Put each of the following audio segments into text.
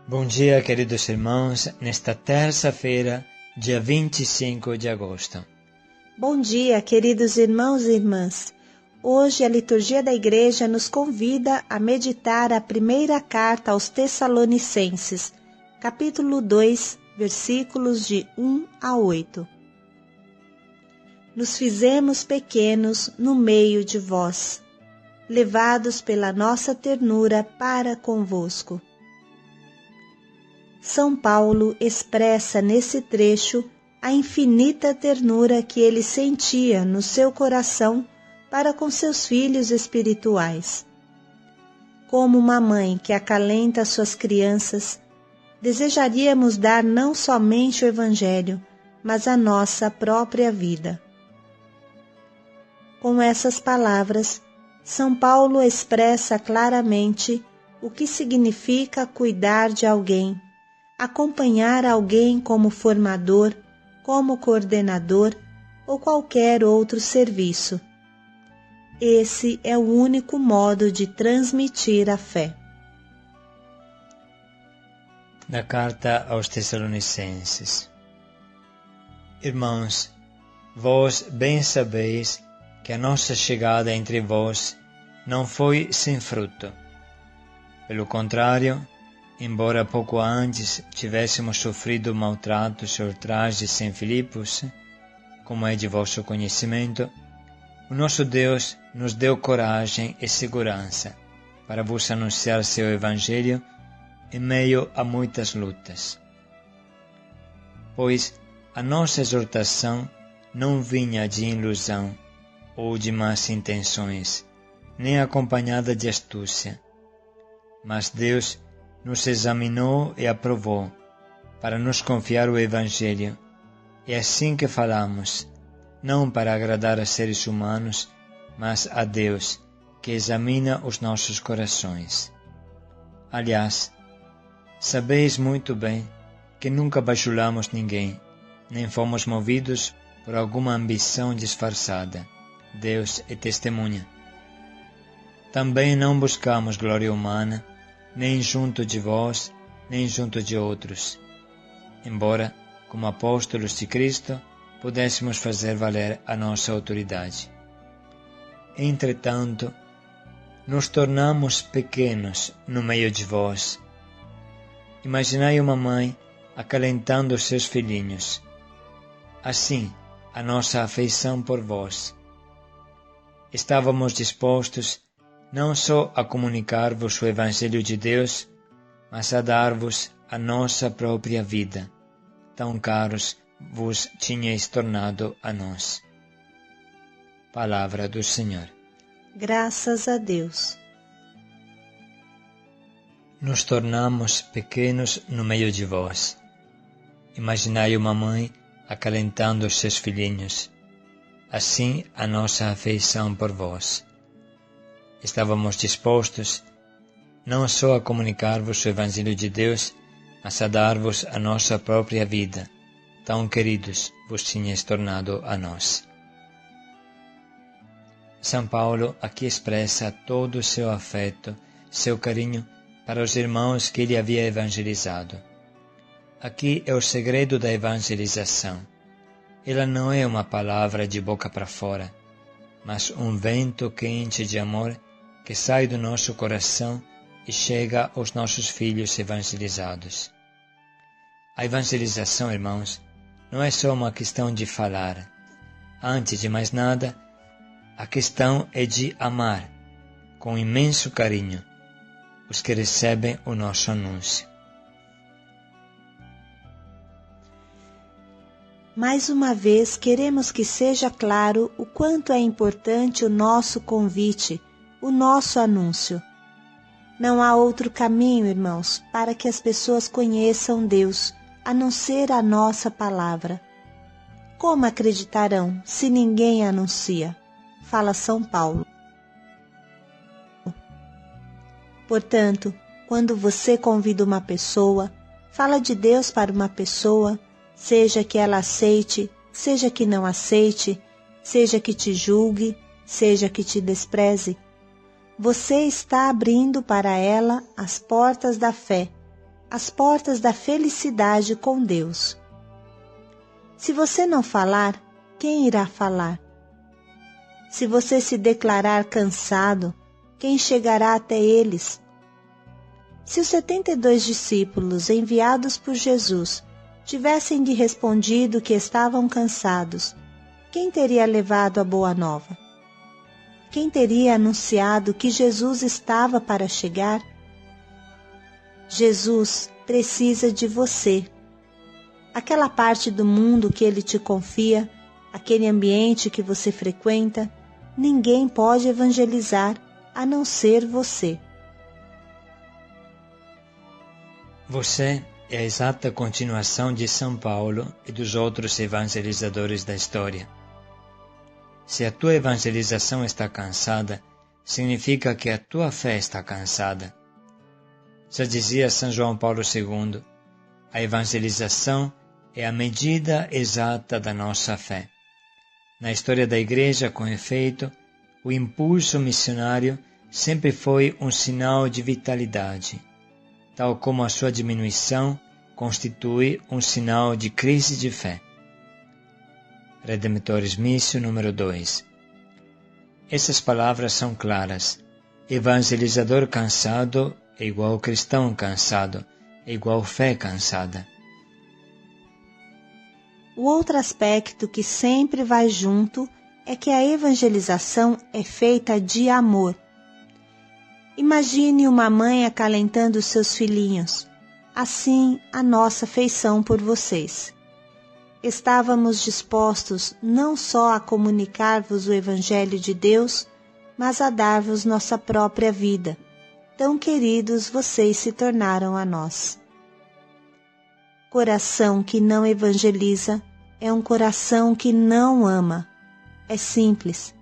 Bom dia, queridos irmãos, nesta terça-feira, dia 25 de agosto. Bom dia, queridos irmãos e irmãs. Hoje a liturgia da Igreja nos convida a meditar a primeira carta aos Tessalonicenses, capítulo 2, versículos de 1 a 8. Nos fizemos pequenos no meio de vós, levados pela nossa ternura para convosco. São Paulo expressa nesse trecho a infinita ternura que ele sentia no seu coração para com seus filhos espirituais. Como uma mãe que acalenta suas crianças, desejaríamos dar não somente o Evangelho, mas a nossa própria vida. Com essas palavras, São Paulo expressa claramente o que significa cuidar de alguém, acompanhar alguém como formador, como coordenador ou qualquer outro serviço. Esse é o único modo de transmitir a fé. Da carta aos Tessalonicenses. Irmãos, vós bem sabeis que a nossa chegada entre vós não foi sem fruto. Pelo contrário, embora pouco antes tivéssemos sofrido maltratos e ultrajes em Filipos, como é de vosso conhecimento, o nosso Deus nos deu coragem e segurança para vos anunciar seu Evangelho em meio a muitas lutas. Pois a nossa exortação não vinha de ilusão ou de más intenções, nem acompanhada de astúcia, mas Deus nos examinou e aprovou, para nos confiar o Evangelho. É assim que falamos, não para agradar a seres humanos, mas a Deus, que examina os nossos corações. Aliás, sabeis muito bem que nunca bajulamos ninguém, nem fomos movidos por alguma ambição disfarçada. Deus é testemunha. Também não buscamos glória humana, nem junto de vós, nem junto de outros, embora, como apóstolos de Cristo, pudéssemos fazer valer a nossa autoridade. Entretanto, nos tornamos pequenos no meio de vós. Imaginai uma mãe acalentando os seus filhinhos. Assim, a nossa afeição por vós. Estávamos dispostos não só a comunicar-vos o Evangelho de Deus, mas a dar-vos a nossa própria vida, tão caros vos tinhais tornado a nós. Palavra do Senhor. Graças a Deus. Nos tornamos pequenos no meio de vós. Imaginai uma mãe acalentando os seus filhinhos. Assim a nossa afeição por vós. Estávamos dispostos não só a comunicar-vos o Evangelho de Deus, mas a dar-vos a nossa própria vida, tão queridos vos tinhais tornado a nós. São Paulo aqui expressa todo o seu afeto, seu carinho para os irmãos que ele havia evangelizado. Aqui é o segredo da evangelização. Ela não é uma palavra de boca para fora, mas um vento quente de amor que sai do nosso coração e chega aos nossos filhos evangelizados. A evangelização, irmãos, não é só uma questão de falar. Antes de mais nada, a questão é de amar, com imenso carinho, os que recebem o nosso anúncio. Mais uma vez, queremos que seja claro o quanto é importante o nosso convite, o nosso anúncio. Não há outro caminho, irmãos, para que as pessoas conheçam Deus, a não ser a nossa palavra. Como acreditarão se ninguém anuncia? Fala São Paulo. Portanto, quando você convida uma pessoa, fala de Deus para uma pessoa, seja que ela aceite, seja que não aceite, seja que te julgue, seja que te despreze, você está abrindo para ela as portas da fé, as portas da felicidade com Deus. Se você não falar, quem irá falar? Se você se declarar cansado, quem chegará até eles? Se os 72 discípulos enviados por Jesus tivessem lhe respondido que estavam cansados, quem teria levado a boa nova? Quem teria anunciado que Jesus estava para chegar? Jesus precisa de você. Aquela parte do mundo que Ele te confia, aquele ambiente que você frequenta, ninguém pode evangelizar a não ser você. Você é a exata continuação de São Paulo e dos outros evangelizadores da história. Se a tua evangelização está cansada, significa que a tua fé está cansada. Já dizia São João Paulo II, a evangelização é a medida exata da nossa fé. Na história da Igreja, com efeito, o impulso missionário sempre foi um sinal de vitalidade, tal como a sua diminuição constitui um sinal de crise de fé. Redemptoris Missio número 2. Essas palavras são claras. Evangelizador cansado é igual cristão cansado, é igual fé cansada. O outro aspecto que sempre vai junto é que a evangelização é feita de amor. Imagine uma mãe acalentando seus filhinhos. Assim, a nossa afeição por vocês. Estávamos dispostos não só a comunicar-vos o Evangelho de Deus, mas a dar-vos nossa própria vida. Tão queridos vocês se tornaram a nós. Coração que não evangeliza é um coração que não ama. É simples.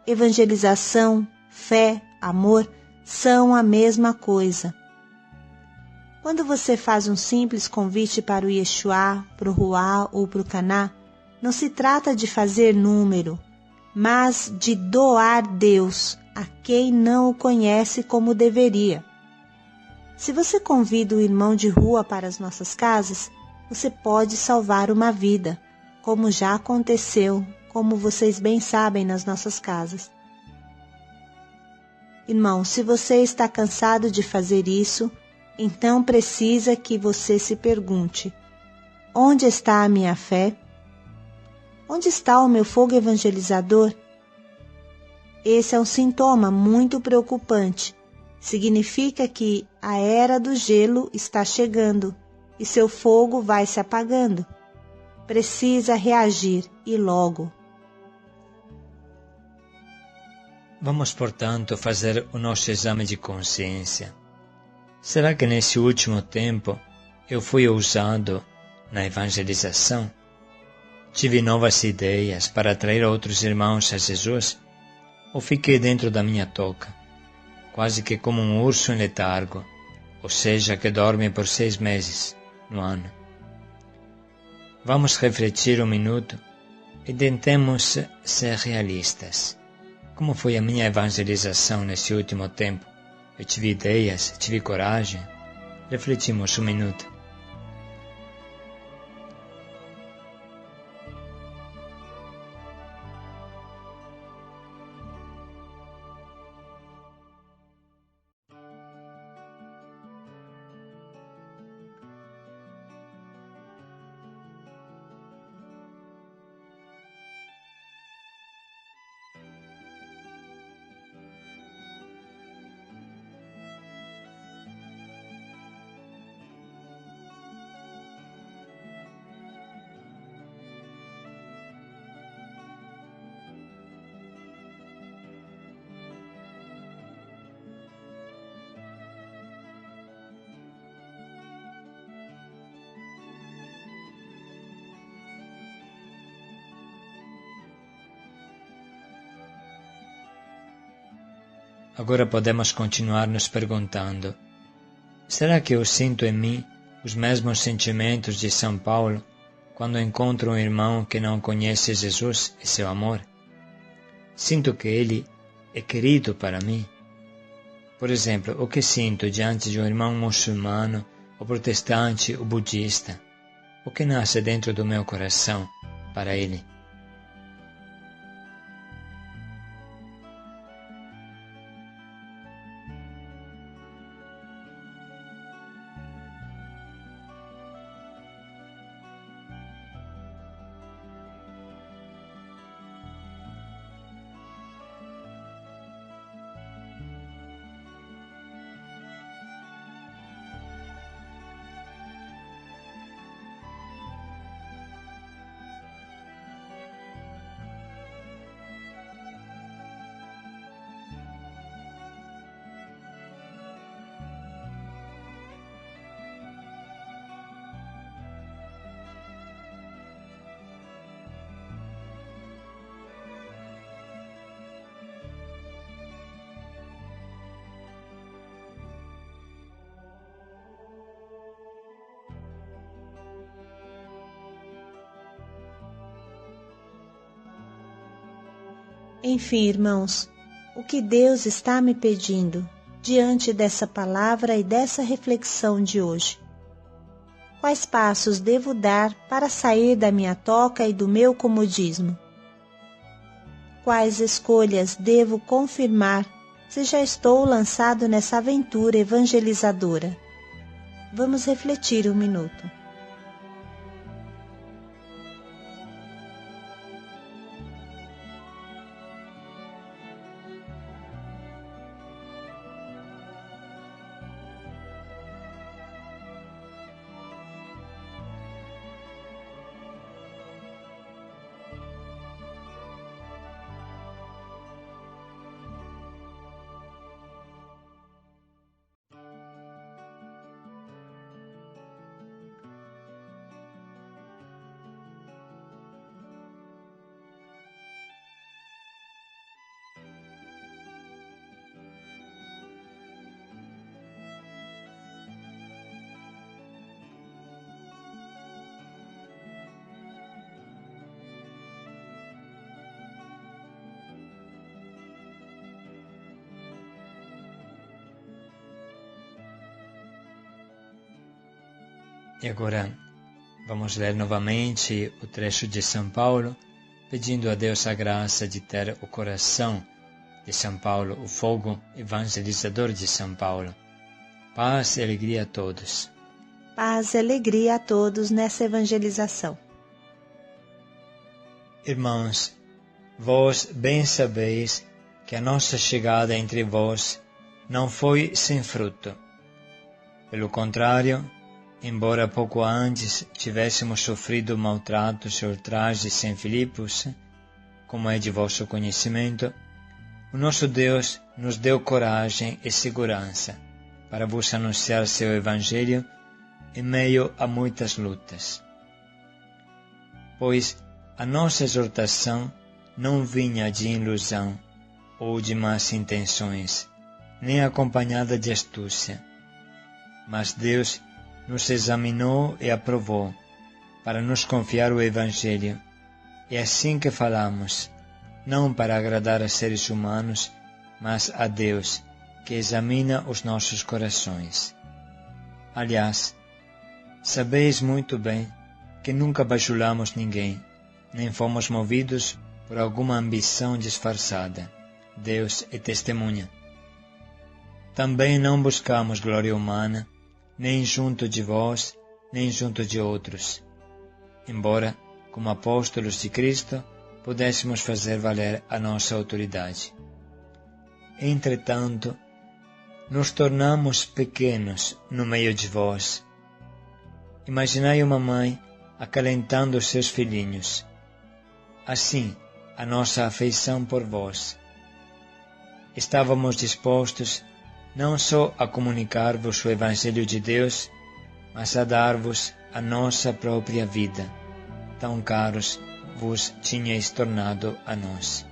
Evangelização, fé, amor são a mesma coisa. Quando você faz um simples convite para o Yeshua, para o Ruá ou para o Caná, não se trata de fazer número, mas de doar Deus a quem não o conhece como deveria. Se você convida o irmão de rua para as nossas casas, você pode salvar uma vida, como já aconteceu, como vocês bem sabem nas nossas casas. Irmão, se você está cansado de fazer isso, então precisa que você se pergunte: onde está a minha fé? Onde está o meu fogo evangelizador? Esse é um sintoma muito preocupante. Significa que a era do gelo está chegando e seu fogo vai se apagando. Precisa reagir e logo. Vamos, portanto, fazer o nosso exame de consciência. Será que nesse último tempo eu fui ousado na evangelização? Tive novas ideias para atrair outros irmãos a Jesus? Ou fiquei dentro da minha toca, quase que como um urso em letargo, ou seja, que dorme por 6 meses no ano? Vamos refletir um minuto e tentemos ser realistas. Como foi a minha evangelização nesse último tempo? Eu tive ideias, tive coragem. Refletimos um minuto. Agora podemos continuar nos perguntando: será que eu sinto em mim os mesmos sentimentos de São Paulo quando encontro um irmão que não conhece Jesus e seu amor? Sinto que ele é querido para mim? Por exemplo, o que sinto diante de um irmão muçulmano o protestante, o budista, o que nasce dentro do meu coração para Ele. Enfim, irmãos, o que Deus está me pedindo diante dessa palavra e dessa reflexão de hoje? Quais passos devo dar para sair da minha toca e do meu comodismo? Quais escolhas devo confirmar se já estou lançado nessa aventura evangelizadora? Vamos refletir um minuto. E agora vamos ler novamente o trecho de São Paulo, pedindo a Deus a graça de ter o coração de São Paulo, o fogo evangelizador de São Paulo. Paz e alegria a todos. Paz e alegria a todos nessa evangelização. Irmãos, vós bem sabeis que a nossa chegada entre vós não foi sem fruto. Pelo contrário, embora pouco antes tivéssemos sofrido maltratos e ultrajes em Filipos, como é de vosso conhecimento, o nosso Deus nos deu coragem e segurança para vos anunciar seu Evangelho em meio a muitas lutas. Pois a nossa exortação não vinha de ilusão ou de más intenções, nem acompanhada de astúcia, mas Deus nos examinou e aprovou, para nos confiar o Evangelho. É assim que falamos, não para agradar a seres humanos, mas a Deus, que examina os nossos corações. Aliás, sabeis muito bem que nunca bajulamos ninguém, nem fomos movidos por alguma ambição disfarçada. Deus é testemunha. Também não buscamos glória humana, nem junto de vós, nem junto de outros, embora, como apóstolos de Cristo, pudéssemos fazer valer a nossa autoridade. Entretanto, nos tornamos pequenos no meio de vós. Imaginai uma mãe acalentando os seus filhinhos. Assim, a nossa afeição por vós. Estávamos dispostos não só a comunicar-vos o Evangelho de Deus, mas a dar-vos a nossa própria vida, tão caros vos tinhais tornado a nós.